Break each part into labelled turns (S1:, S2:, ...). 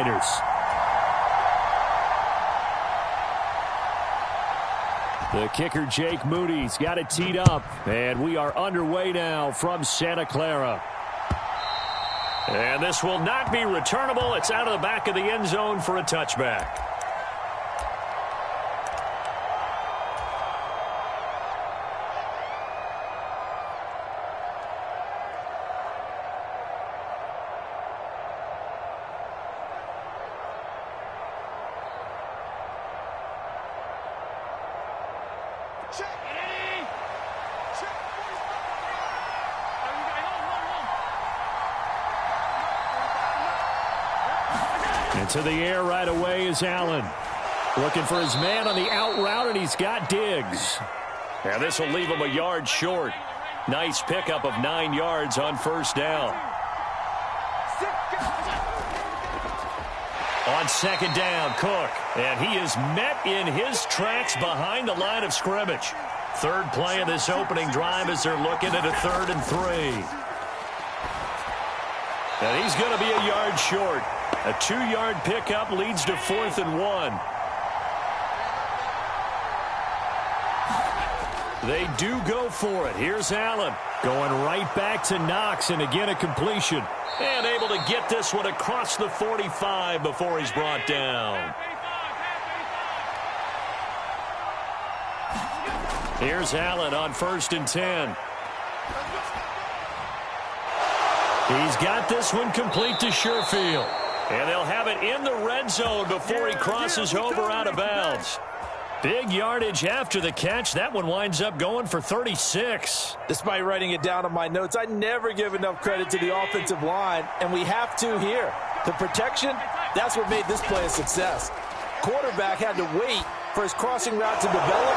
S1: 49ers. The kicker, Jake Moody's got it teed up, and we are underway now from Santa Clara. And this will not be returnable. It's out of the back of the end zone for a touchback. To the air right away is Allen. Looking for his man on the out route, and he's got Diggs. And this will leave him a yard short. Nice pickup of 9 yards on first down. On second down, Cook. And he is met in his tracks behind the line of scrimmage. Third play of this opening drive as they're looking at a 3rd and 3. And he's going to be a yard short. A 2-yard pickup leads to 4th and 1. They do go for it. Here's Allen going right back to Knox, and again a completion. And able to get this one across the 45 before he's brought down. Here's Allen on 1st and 10. He's got this one complete to Sherfield. And they'll have it in the red zone before he crosses over out of bounds. Big yardage after the catch. That one winds up going for 36.
S2: Despite writing it down on my notes, I never give enough credit to the offensive line, and we have to here. The protection, that's what made this play a success. Quarterback had to wait for his crossing route to develop,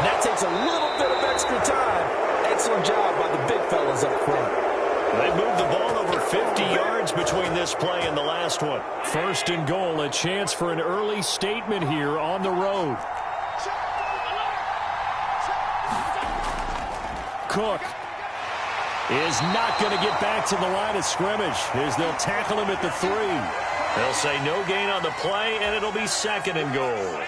S2: and that takes a little bit of extra time. Excellent job by the big fellas up front.
S1: They moved the ball over 50 yards between this play and the last one. 1st and goal, a chance for an early statement here on the road. Cook is not going to get back to the line of scrimmage as they'll tackle him at the 3. They'll say no gain on the play, and it'll be 2nd and goal.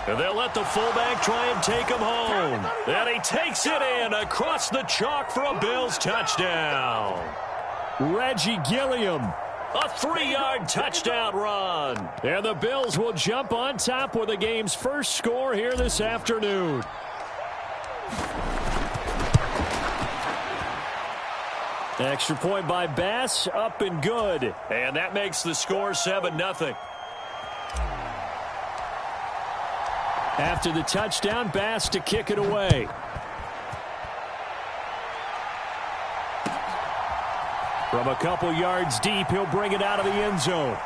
S1: And they'll let the fullback try and take him home. And he takes it in across the chalk for a Bills touchdown. Reggie Gilliam, a 3-yard touchdown run. And the Bills will jump on top with the game's first score here this afternoon. Extra point by Bass, up and good. And that makes the score 7-0. After the touchdown, Bass to kick it away. From a couple yards deep, he'll bring it out of the end zone.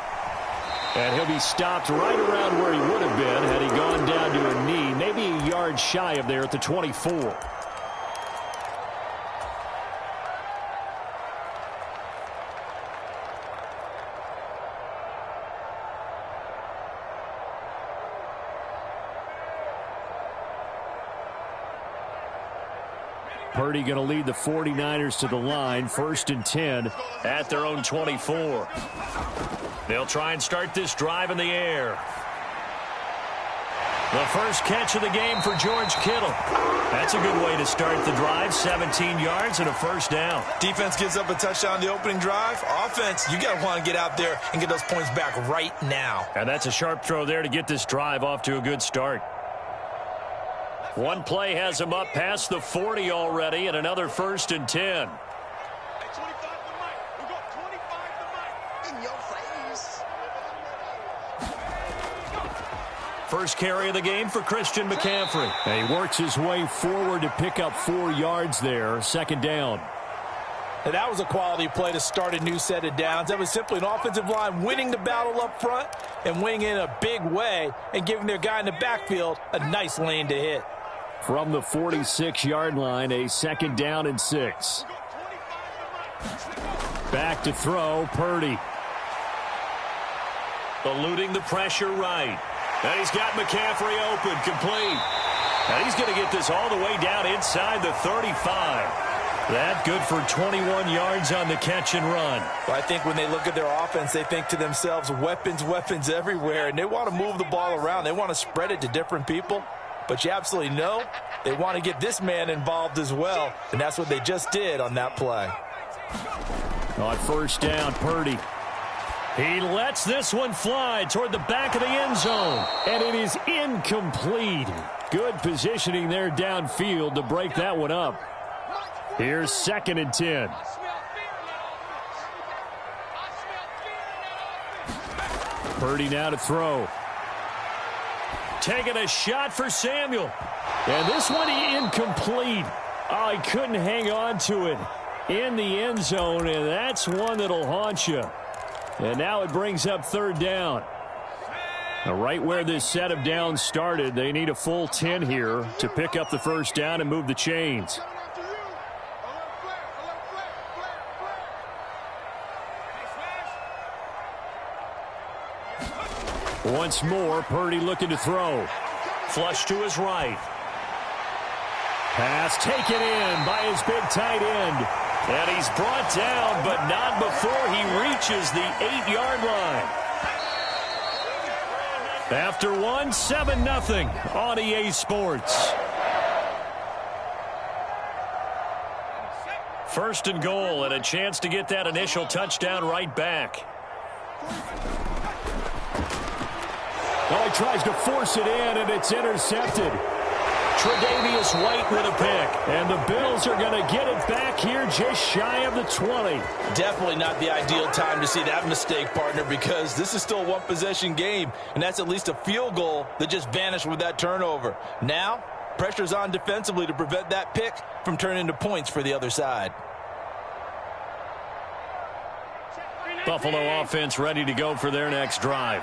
S1: And he'll be stopped right around where he would have been had he gone down to a knee, maybe a yard shy of there at the 24. Purdy going to lead the 49ers to the line. 1st and 10 at their own 24. They'll try and start this drive in the air. The first catch of the game for George Kittle. That's a good way to start the drive. 17 yards and a first down.
S2: Defense gives up a touchdown the opening drive. Offense, you got to want to get out there and get those points back right now.
S1: And that's a sharp throw there to get this drive off to a good start. One play has him up past the 40 already, and another 1st and 10. First carry of the game for Christian McCaffrey. And he works his way forward to pick up 4 yards there. 2nd down.
S2: And that was a quality play to start a new set of downs. That was simply an offensive line winning the battle up front and winning in a big way and giving their guy in the backfield a nice lane to hit.
S1: From the 46-yard line, a 2nd down and 6. Back to throw, Purdy. Eluding the pressure right. And he's got McCaffrey open, complete. And he's going to get this all the way down inside the 35. That good for 21 yards on the catch and run.
S2: Well, I think when they look at their offense, they think to themselves, weapons, weapons everywhere, and they want to move the ball around. They want to spread it to different people. But you absolutely know they want to get this man involved as well, and that's what they just did on that play.
S1: On first down, Purdy. He lets this one fly toward the back of the end zone, and it is incomplete. Good positioning there downfield to break that one up. Here's 2nd and 10. Purdy now to throw. Taking a shot for Samuel. And this one incomplete. Oh, he couldn't hang on to it in the end zone, and that's one that'll haunt you. And now it brings up 3rd down. Now, right where this set of downs started, they need a full 10 here to pick up the first down and move the chains. Once more, Purdy looking to throw. Flush to his right. Pass taken in by his big tight end. And he's brought down, but not before he reaches the 8-yard line. After one, 7-0 on EA Sports. 1st and goal, and a chance to get that initial touchdown right back. Oh, he tries to force it in, and it's intercepted. Tre'Davious White with a pick. And the Bills are going to get it back here just shy of the 20.
S2: Definitely not the ideal time to see that mistake, partner, because this is still a one-possession game, and that's at least a field goal that just vanished with that turnover. Now, pressure's on defensively to prevent that pick from turning into points for the other side.
S1: Buffalo offense ready to go for their next drive.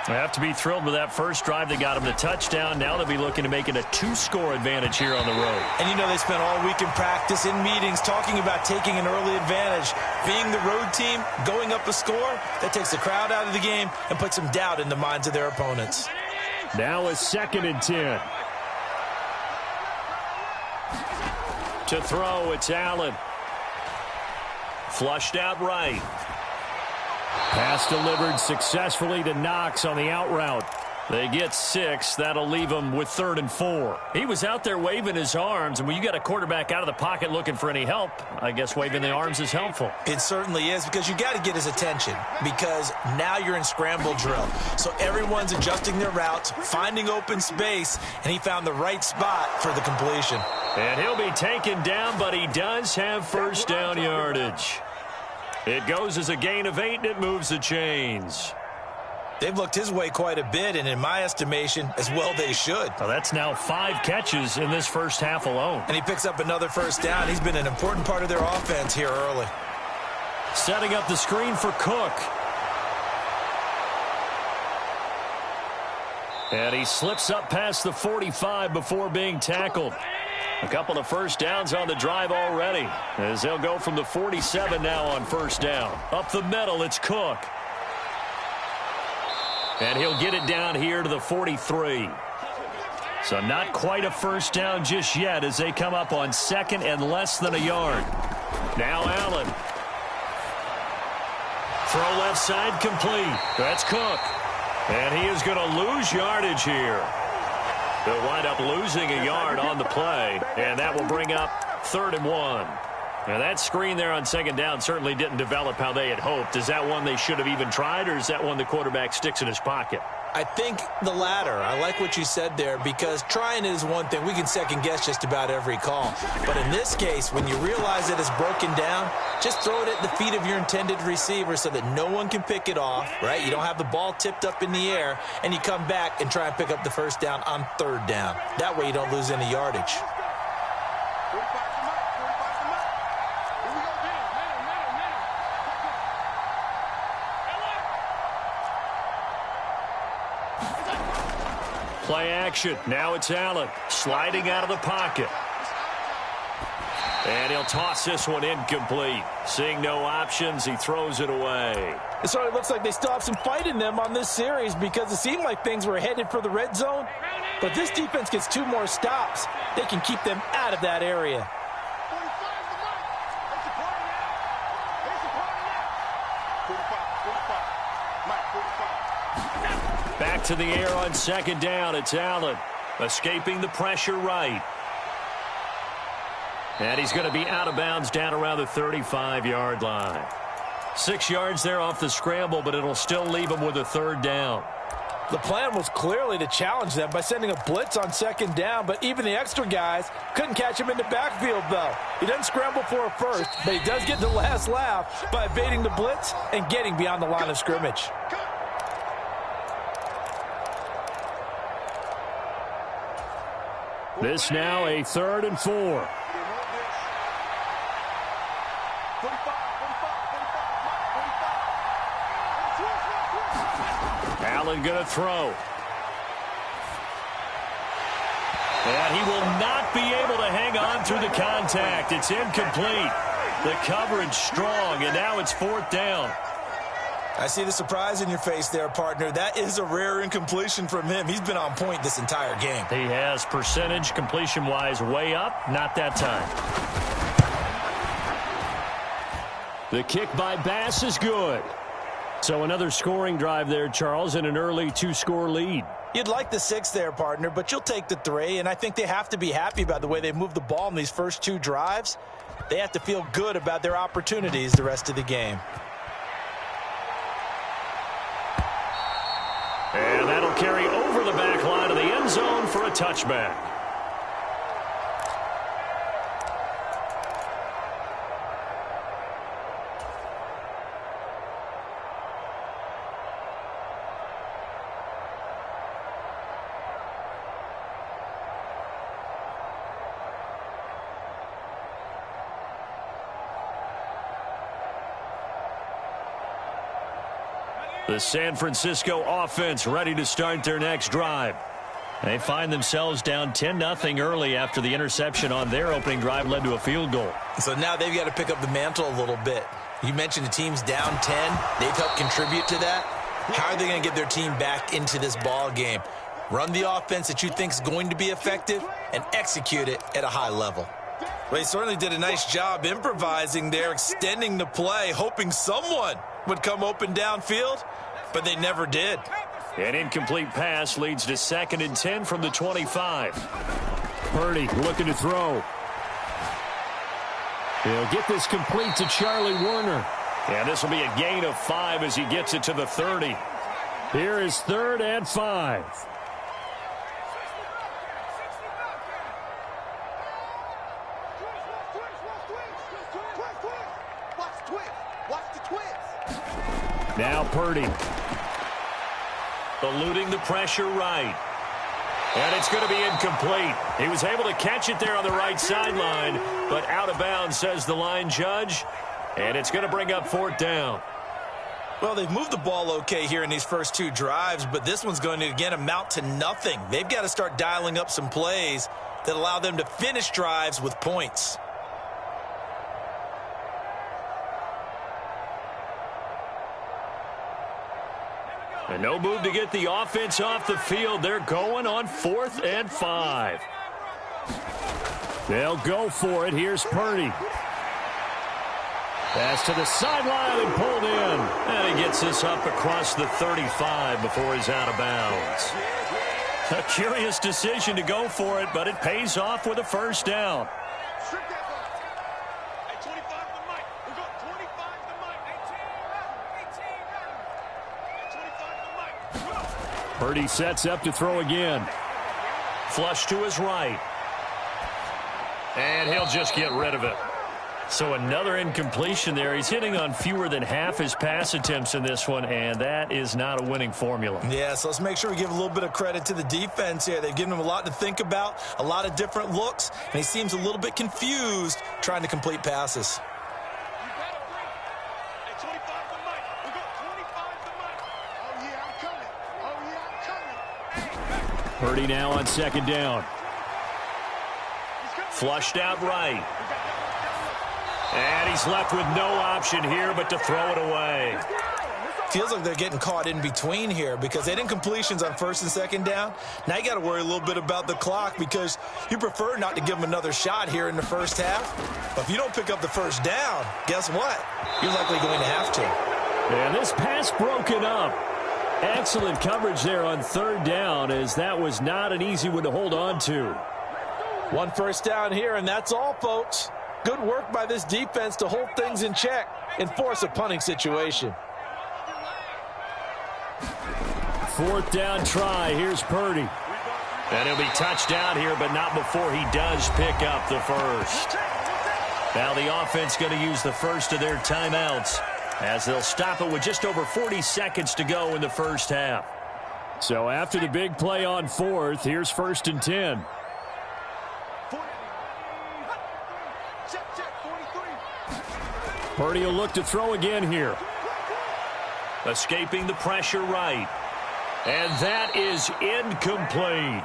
S1: They have to be thrilled with that first drive. They got them the touchdown. Now they'll be looking to make it a 2-score advantage here on the road.
S2: And you know they spent all week in practice, in meetings, talking about taking an early advantage. Being the road team, going up a score, that takes the crowd out of the game and puts some doubt in the minds of their opponents.
S1: Now a 2nd and 10. To throw, it's Allen. Flushed out right. Pass delivered successfully to Knox on the out route. They get 6. That'll leave them with 3rd and 4. He was out there waving his arms, and when you got a quarterback out of the pocket looking for any help, I guess waving the arms is helpful.
S2: It certainly is, because you got to get his attention, because now you're in scramble drill. So everyone's adjusting their routes, finding open space, and he found the right spot for the completion.
S1: And he'll be taken down, but he does have first down yardage. It goes as a gain of 8, and it moves the chains.
S2: They've looked his way quite a bit, and in my estimation, as well they should.
S1: Well, that's now 5 catches in this first half alone.
S2: And he picks up another first down. He's been an important part of their offense here early.
S1: Setting up the screen for Cook. And he slips up past the 45 before being tackled. A couple of first downs on the drive already, as they'll go from the 47 now on first down. Up the middle, it's Cook. And he'll get it down here to the 43. So not quite a first down just yet as they come up on 2nd and less than a yard. Now Allen. Throw left side complete. That's Cook. And he is going to lose yardage here. They'll wind up losing a yard on the play, and that will bring up 3rd and 1. Now, that screen there on 2nd down certainly didn't develop how they had hoped. Is that one they should have even tried, or is that one the quarterback sticks in his pocket?
S2: I think the latter. I like what you said there, because trying it is one thing. We can second-guess just about every call. But in this case, when you realize that it's broken down, just throw it at the feet of your intended receiver so that no one can pick it off, right? You don't have the ball tipped up in the air, and you come back and try and pick up the first down on 3rd down. That way you don't lose any yardage.
S1: Play action. Now it's Allen sliding out of the pocket. And he'll toss this one incomplete. Seeing no options, he throws it away.
S2: It certainly looks like they still have some fight in them on this series, because it seemed like things were headed for the red zone. But this defense gets 2 more stops. They can keep them out of that area.
S1: Back to the air on second down. It's Allen escaping the pressure right. And he's going to be out of bounds down around the 35-yard line. 6 yards there off the scramble, but it'll still leave him with a third down.
S2: The plan was clearly to challenge them by sending a blitz on second down, but even the extra guys couldn't catch him in the backfield, though. He doesn't scramble for a first, but he does get the last laugh by evading the blitz and getting beyond the line of scrimmage.
S1: This now a 3rd and 4. Allen going to throw. And he will not be able to hang on through the contact. It's incomplete. The coverage strong, and now it's 4th down.
S2: I see the surprise in your face there, partner. That is a rare incompletion from him. He's been on point this entire game.
S1: He has percentage completion-wise way up. Not that time. The kick by Bass is good. So another scoring drive there, Charles, and an early 2-score lead.
S2: You'd like the 6 there, partner, but you'll take the 3, and I think they have to be happy about the way they moved the ball in these first 2 drives. They have to feel good about their opportunities the rest of the game.
S1: And that'll carry over the back line of the end zone for a touchback. The San Francisco offense ready to start their next drive. They find themselves down 10-0 early after the interception on their opening drive led to a field goal.
S2: So now they've got to pick up the mantle a little bit. You mentioned the team's down 10. They've helped contribute to that. How are they going to get their team back into this ball game? Run the offense that you think is going to be effective and execute it at a high level. Well, he certainly did a nice job improvising there, extending the play, hoping someone would come open downfield, but they never did.
S1: An incomplete pass leads to 2nd and 10 from the 25. Purdy looking to throw. He'll get this complete to Charlie Warner. And this will be a gain of 5 as he gets it to the 30. Here is 3rd and 5. Now Purdy. Eluding the pressure right. And it's going to be incomplete. He was able to catch it there on the right sideline, but out of bounds, says the line judge. And it's going to bring up 4th down.
S2: Well, they've moved the ball okay here in these first 2 drives, but this one's going to, again, amount to nothing. They've got to start dialing up some plays that allow them to finish drives with points.
S1: And no move to get the offense off the field. They're going on 4th and 5. They'll go for it. Here's Purdy. Pass to the sideline and pulled in. And he gets this up across the 35 before he's out of bounds. A curious decision to go for it, but it pays off with a first down. Purdy sets up to throw again. Flush to his right. And he'll just get rid of it. So another incompletion there. He's hitting on fewer than half his pass attempts in this one, and that is not a winning formula.
S2: Yeah, so let's make sure we give a little bit of credit to the defense here. They've given him a lot to think about, a lot of different looks, and he seems a little bit confused trying to complete passes.
S1: Purdy now on 2nd down. Flushed out right. And he's left with no option here but to throw it away.
S2: Feels like they're getting caught in between here because they did incompletions on 1st and 2nd down. Now you got to worry a little bit about the clock because you prefer not to give them another shot here in the first half. But if you don't pick up the first down, guess what? You're likely going to have to.
S1: And this pass broken up. Excellent coverage there on third down, as that was not an easy one to hold on to.
S2: One first down here, and that's all, folks. Good work by this defense to hold things in check and force a punting situation.
S1: Fourth down try. Here's Purdy. And he'll be touched down here, but not before he does pick up the first. Now the offense going to use the first of their timeouts, as they'll stop it with just over 40 seconds to go in the first half. So after the big play on fourth, here's 1st and 10. Purdy will look to throw again here. Escaping the pressure right. And that is incomplete.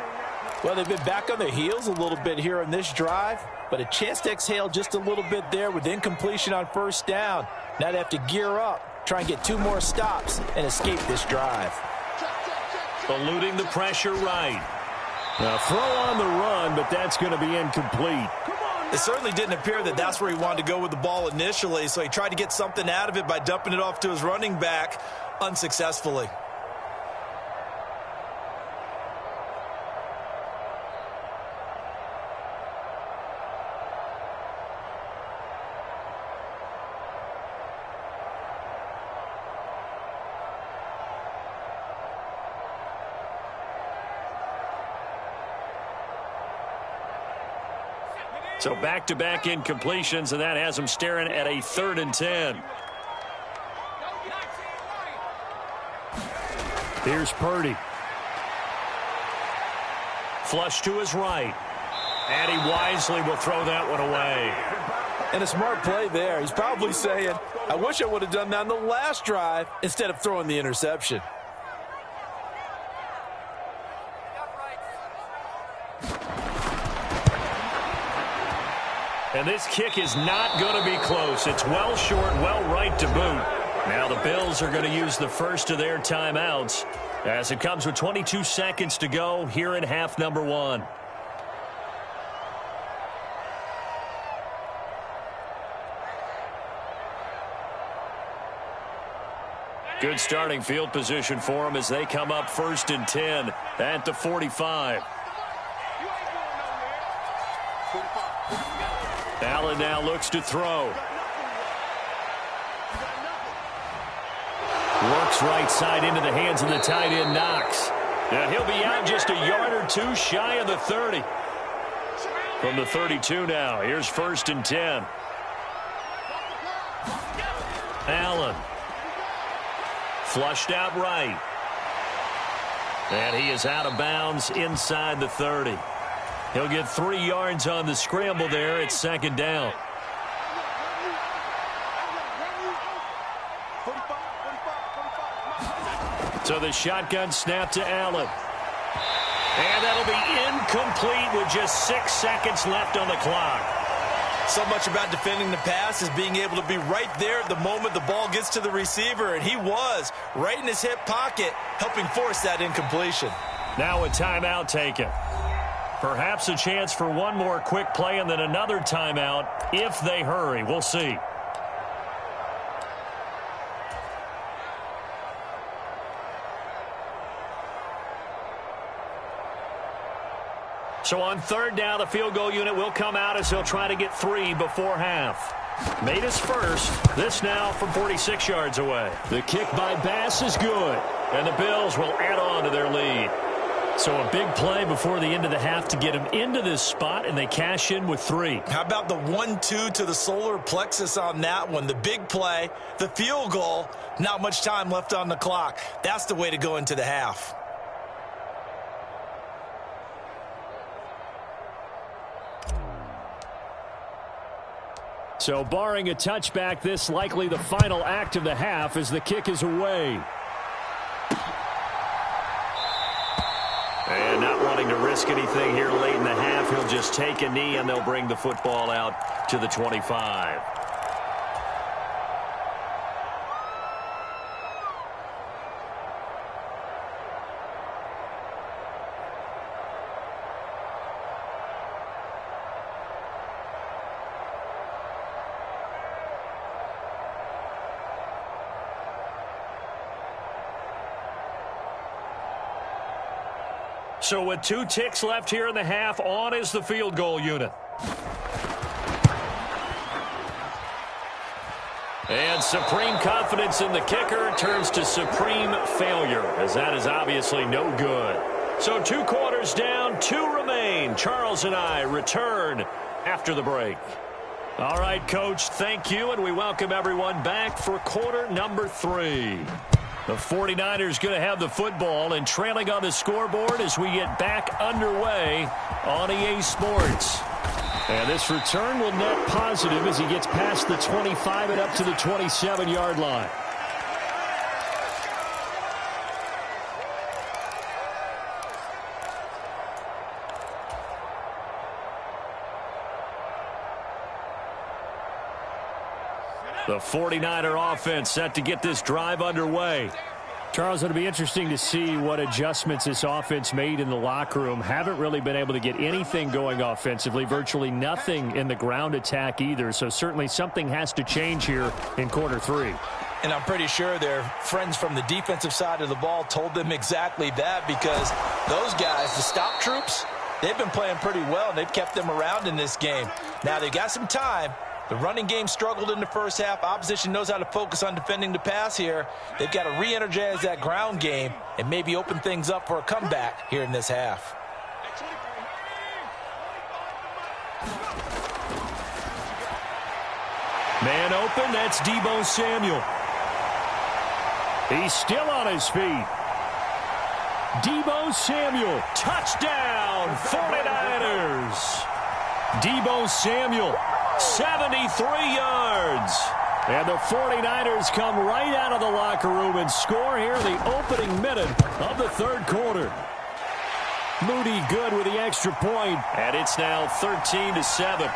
S2: Well, they've been back on their heels a little bit here in this drive, but a chance to exhale just a little bit there with incompletion on first down. Now they have to gear up, try and get 2 more stops, and escape this drive.
S1: Eluding the pressure right. Now throw on the run, but that's going to be incomplete.
S2: It certainly didn't appear that that's where he wanted to go with the ball initially, so he tried to get something out of it by dumping it off to his running back unsuccessfully.
S1: So back-to-back incompletions, and that has him staring at a 3rd and 10. Here's Purdy. Flush to his right. And he wisely will throw that one away.
S2: And a smart play there. He's probably saying, I wish I would have done that on the last drive instead of throwing the interception.
S1: And this kick is not going to be close. It's well short, well right to boot. Now the Bills are going to use the first of their timeouts, as it comes with 22 seconds to go here in half number 1. Good starting field position for them as they come up 1st and 10 at the 45. Allen now looks to throw. Works right side into the hands of the tight end, Knox. And he'll be out just a yard or 2 shy of the 30. From the 32 now, here's 1st and 10. Allen. Flushed out right. And he is out of bounds inside the 30. He'll get 3 yards on the scramble there at 2nd down. So the shotgun snap to Allen. And that'll be incomplete with just 6 seconds left on the clock.
S2: So much about defending the pass is being able to be right there at the moment the ball gets to the receiver, and he was right in his hip pocket, helping force that incompletion.
S1: Now a timeout taken. Perhaps a chance for one more quick play and then another timeout if they hurry. We'll see. So on 3rd down, the field goal unit will come out as they'll try to get 3 before half. Made his first. This now from 46 yards away. The kick by Bass is good. And the Bills will add on to their lead. So a big play before the end of the half to get him into this spot, and they cash in with 3.
S2: How about the 1-2 to the solar plexus on that one? The big play, the field goal, not much time left on the clock. That's the way to go into the half.
S1: So barring a touchback, this likely the final act of the half as the kick is away. And not wanting to risk anything here late in the half, he'll just take a knee and they'll bring the football out to the 25. So with 2 ticks left here in the half, on is the field goal unit. And supreme confidence in the kicker turns to supreme failure, as that is obviously no good. So 2 quarters down, 2 remain. Charles and I return after the break. All right, Coach, thank you, and we welcome everyone back for quarter number 3. The 49ers going to have the football and trailing on the scoreboard as we get back underway on EA Sports. And this return will net positive as he gets past the 25 and up to the 27-yard line. The 49er offense set to get this drive underway. Charles, it'll be interesting to see what adjustments this offense made in the locker room. Haven't really been able to get anything going offensively, virtually nothing in the ground attack either. So certainly something has to change here in quarter 3.
S2: And I'm pretty sure their friends from the defensive side of the ball told them exactly that, because those guys, the stop troops, they've been playing pretty well, and they've kept them around in this game. Now they've got some time. The running game struggled in the first half. Opposition knows how to focus on defending the pass here. They've got to re-energize that ground game and maybe open things up for a comeback here in this half.
S1: Man open, that's Deebo Samuel. He's still on his feet. Deebo Samuel, touchdown, 49ers. Deebo Samuel, 73 yards. And the 49ers come right out of the locker room and score here in the opening minute of the third quarter. Moody good with the extra point, and it's now 13-7.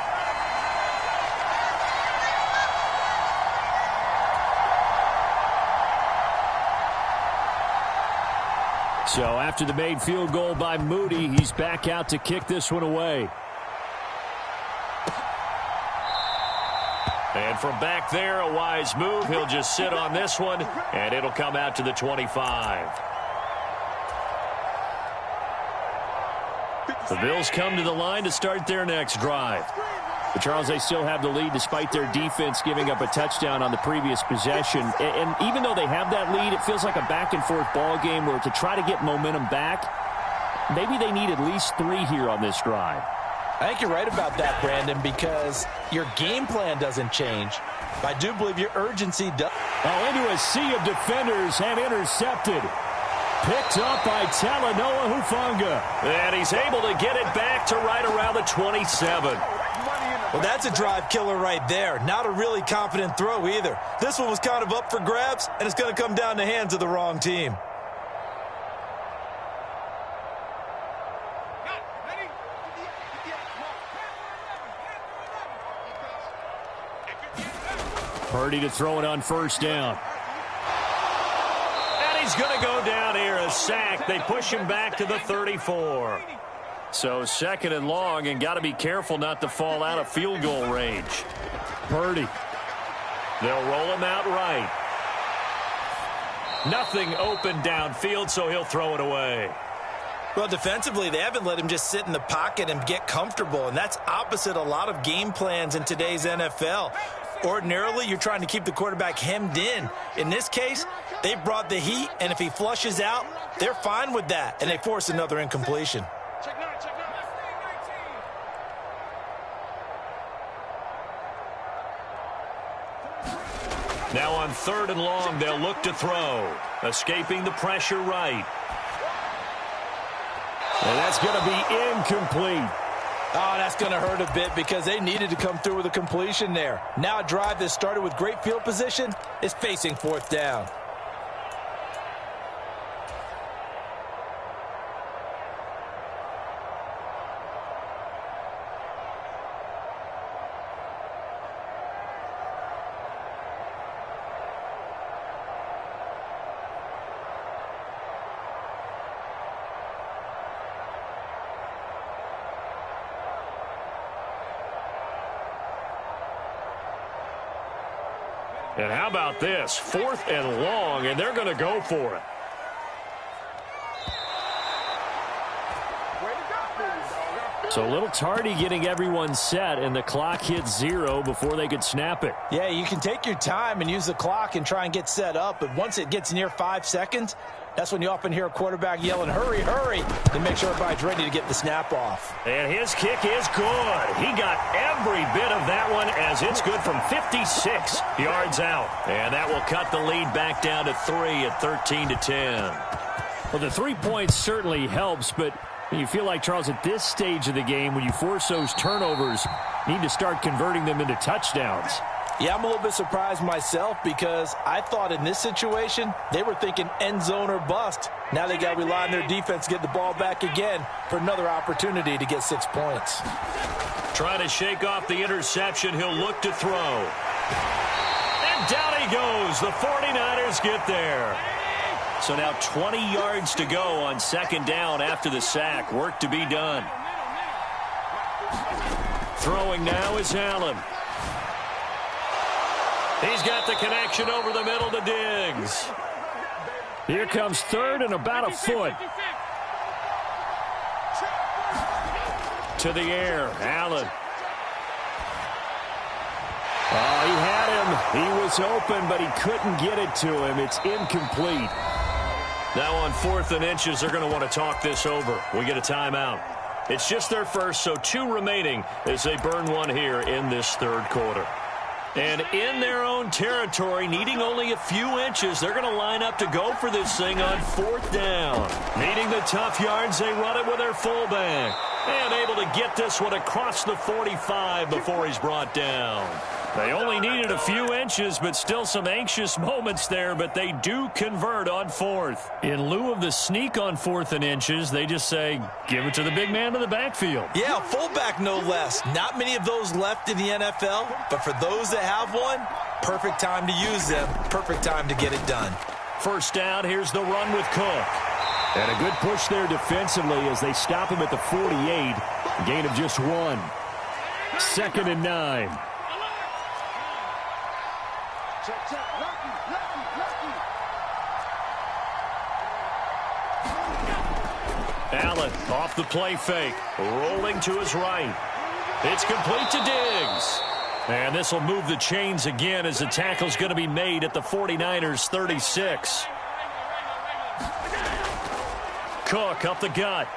S1: So after the made field goal by Moody, he's back out to kick this one away. And from back there, a wise move. He'll just sit on this one, and it'll come out to the 25. The Bills come to the line to start their next drive. But Charles, they still have the lead despite their defense giving up a touchdown on the previous possession. And even though they have that lead, it feels like a back-and-forth ball game where to try to get momentum back, maybe they need at least 3 here on this drive.
S2: I think you're right about that, Brandon, because your game plan doesn't change. But I do believe your urgency does.
S1: Oh, into a sea of defenders and intercepted. Picked up by Talanoa Hufanga. And he's able to get it back to right around the 27.
S2: Well, that's a drive killer right there. Not a really confident throw either. This one was kind of up for grabs, and it's going to come down the hands of the wrong team.
S1: Purdy to throw it on first down. And he's going to go down here, a sack. They push him back to the 34. So second and long, and got to be careful not to fall out of field goal range. Purdy. They'll roll him out right. Nothing open downfield, so he'll throw it away.
S2: Well, defensively, they haven't let him just sit in the pocket and get comfortable, and that's opposite a lot of game plans in today's NFL. Ordinarily, you're trying to keep the quarterback hemmed in. In this case, they brought the heat, and if he flushes out, they're fine with that, and they force another incompletion.
S1: Now on third and long, they'll look to throw. Escaping the pressure right. And that's going to be incomplete.
S2: Oh, that's going to hurt a bit because they needed to come through with a completion there. Now a drive that started with great field position is facing fourth down.
S1: And how about this? Fourth and long, and they're going to go for it. So a little tardy getting everyone set, and the clock hit 0 before they could snap it.
S2: Yeah, you can take your time and use the clock and try and get set up, but once it gets near 5 seconds, that's when you often hear a quarterback yelling, hurry, hurry, to make sure everybody's ready to get the snap off.
S1: And his kick is good. He got every bit of that one as it's good from 56 yards out. And that will cut the lead back down to 3 at 13-10. Well, the 3 points certainly helps, but you feel like, Charles, at this stage of the game, when you force those turnovers, you need to start converting them into touchdowns.
S2: Yeah, I'm a little bit surprised myself because I thought in this situation they were thinking end zone or bust. Now they got to rely on their defense to get the ball back again for another opportunity to get 6 points.
S1: Trying to shake off the interception. He'll look to throw. And down he goes. The 49ers get there. So now 20 yards to go on second down after the sack. Work to be done. Throwing now is Allen. He's got the connection over the middle to Diggs. Here comes third and about a foot. To the air, Allen. Oh, he had him. He was open, but he couldn't get it to him. It's incomplete. Now on 4th and inches, they're going to want to talk this over. We get a timeout. It's just their first, so 2 remaining as they burn one here in this third quarter. And in their own territory, needing only a few inches, they're going to line up to go for this thing on 4th down. Needing the tough yards, they run it with their fullback. And able to get this one across the 45 before he's brought down. They only needed a few inches, but still some anxious moments there, but they do convert on 4th. In lieu of the sneak on 4th and inches, they just say, give it to the big man in the backfield.
S2: Yeah, fullback no less. Not many of those left in the NFL, but for those that have one, perfect time to use them, perfect time to get it done.
S1: First down, here's the run with Cook. And a good push there defensively as they stop him at the 48. Gain of just 1. 2nd and 9. Allen off the play fake, rolling to his right. It's complete to Diggs. And this will move the chains again as the tackle's going to be made at the 49ers 36. Cook up the gut.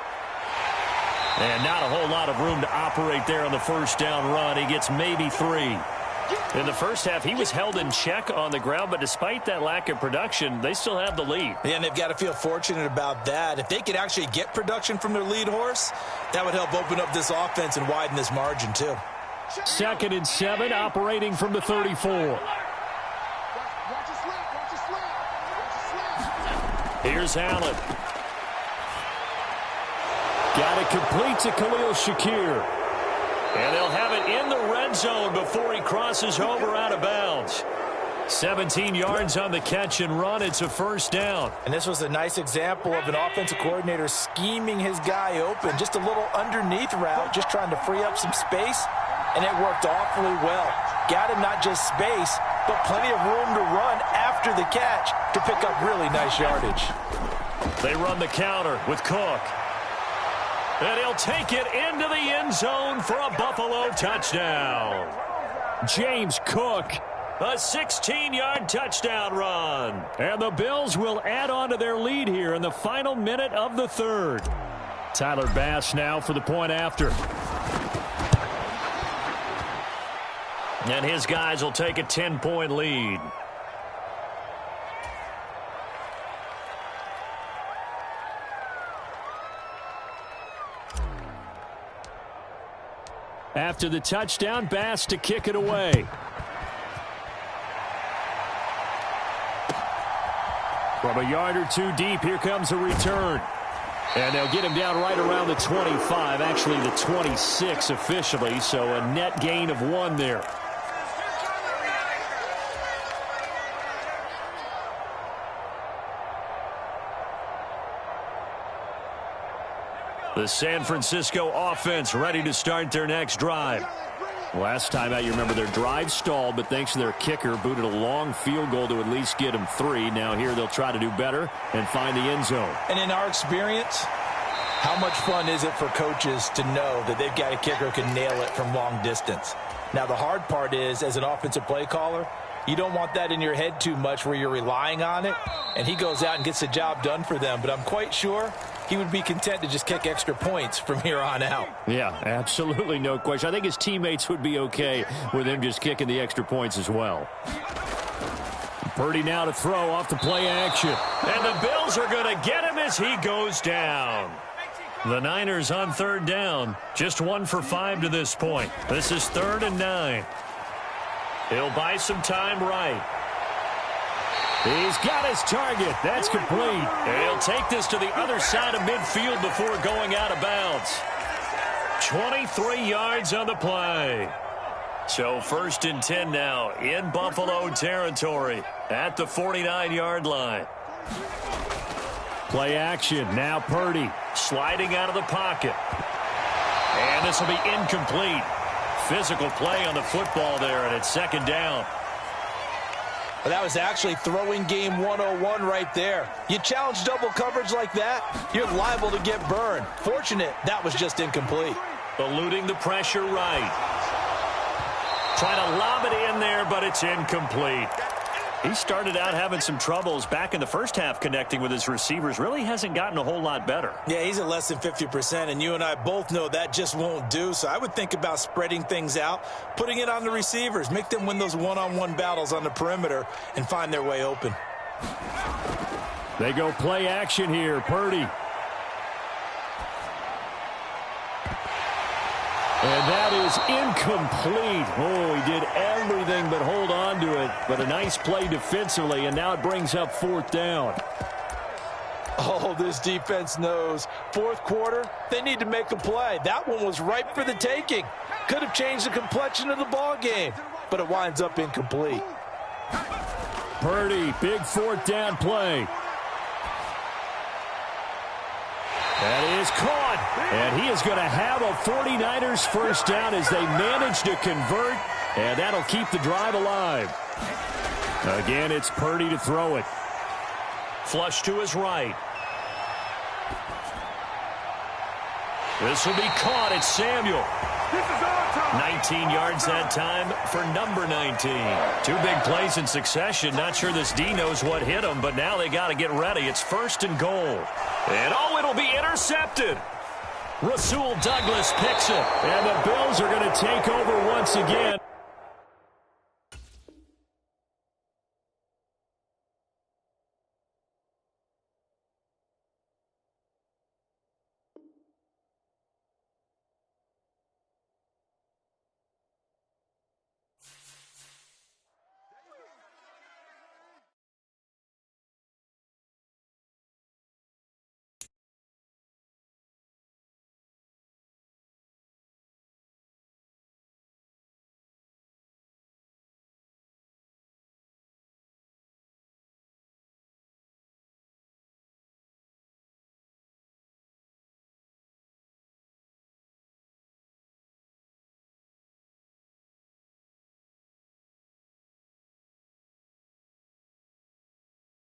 S1: And not a whole lot of room to operate there on the first down run. He gets maybe 3. In the first half, he was held in check on the ground, but despite that lack of production, they still have the lead.
S2: Yeah, and they've got to feel fortunate about that. If they could actually get production from their lead horse, that would help open up this offense and widen this margin, too.
S1: 2nd and 7, operating from the 34. Here's Allen. Got it complete to Khalil Shakir. And they'll have it in the red zone before he crosses over out of bounds. 17 yards on the catch and run. It's a first down.
S2: And this was a nice example of an offensive coordinator scheming his guy open. Just a little underneath route, just trying to free up some space. And it worked awfully well. Got him not just space, but plenty of room to run after the catch to pick up really nice yardage.
S1: They run the counter with Cook. And he'll take it into the end zone for a Buffalo touchdown. James Cook, a 16-yard touchdown run. And the Bills will add on to their lead here in the final minute of the third. Tyler Bass now for the point after. And his guys will take a 10-point lead. After the touchdown, Bass to kick it away. From a yard or 2 deep, here comes a return. And they'll get him down right around the 25, actually the 26 officially, so a net gain of 1 there. The San Francisco offense ready to start their next drive. Last time out, you remember their drive stalled, but thanks to their kicker, booted a long field goal to at least get them 3. Now here they'll try to do better and find the end zone.
S2: And in our experience, How much fun is it for coaches to know that they've got a kicker who can nail it from long distance? Now, the hard part is, as an offensive play caller, you don't want that in your head too much where you're relying on it, and he goes out and gets the job done for them. But I'm quite sure he would be content to just kick extra points from here on out.
S1: Yeah, absolutely no question. I think his teammates would be okay with him just kicking the extra points as well. Purdy now to throw off the play action. And the Bills are going to get him as he goes down. The Niners on third down. Just 1 for 5 to this point. This is 3rd and 9. He'll buy some time right. He's got his target. That's complete. He'll take this to the other side of midfield before going out of bounds. 23 yards on the play. So 1st and 10 now in Buffalo territory at the 49-yard line. Play action. Now Purdy sliding out of the pocket. And this will be incomplete. Physical play on the football there, and it's 2nd down.
S2: Well, that was actually throwing game 101 right there. You challenge double coverage like that, you're liable to get burned. Fortunate that was just incomplete.
S1: Eluding the pressure right. Trying to lob it in there, but it's incomplete. He started out having some troubles back in the first half connecting with his receivers. Really hasn't gotten a whole lot better.
S2: Yeah, he's at less than 50%, and you and I both know that just won't do. So I would think about spreading things out, putting it on the receivers, make them win those one-on-one battles on the perimeter and find their way open.
S1: They go play action here. Purdy. And that is incomplete. Oh, he did everything but hold on to it. But a nice play defensively, and now it brings up 4th down.
S2: Oh, this defense knows. 4th quarter, they need to make a play. That one was ripe for the taking. Could have changed the complexion of the ball game, but it winds up incomplete.
S1: Purdy, big 4th down play. That is caught, and he is going to have a 49ers first down as they manage to convert, and that'll keep the drive alive. Again, it's Purdy to throw it. Flush to his right. This will be caught. It's Samuel. 19 yards that time for number 19. 2 big plays in succession. Not sure this D knows what hit him, but now they got to get ready. It's 1st and goal. And oh, it'll be intercepted. Rasul Douglas picks it. And the Bills are going to take over once again.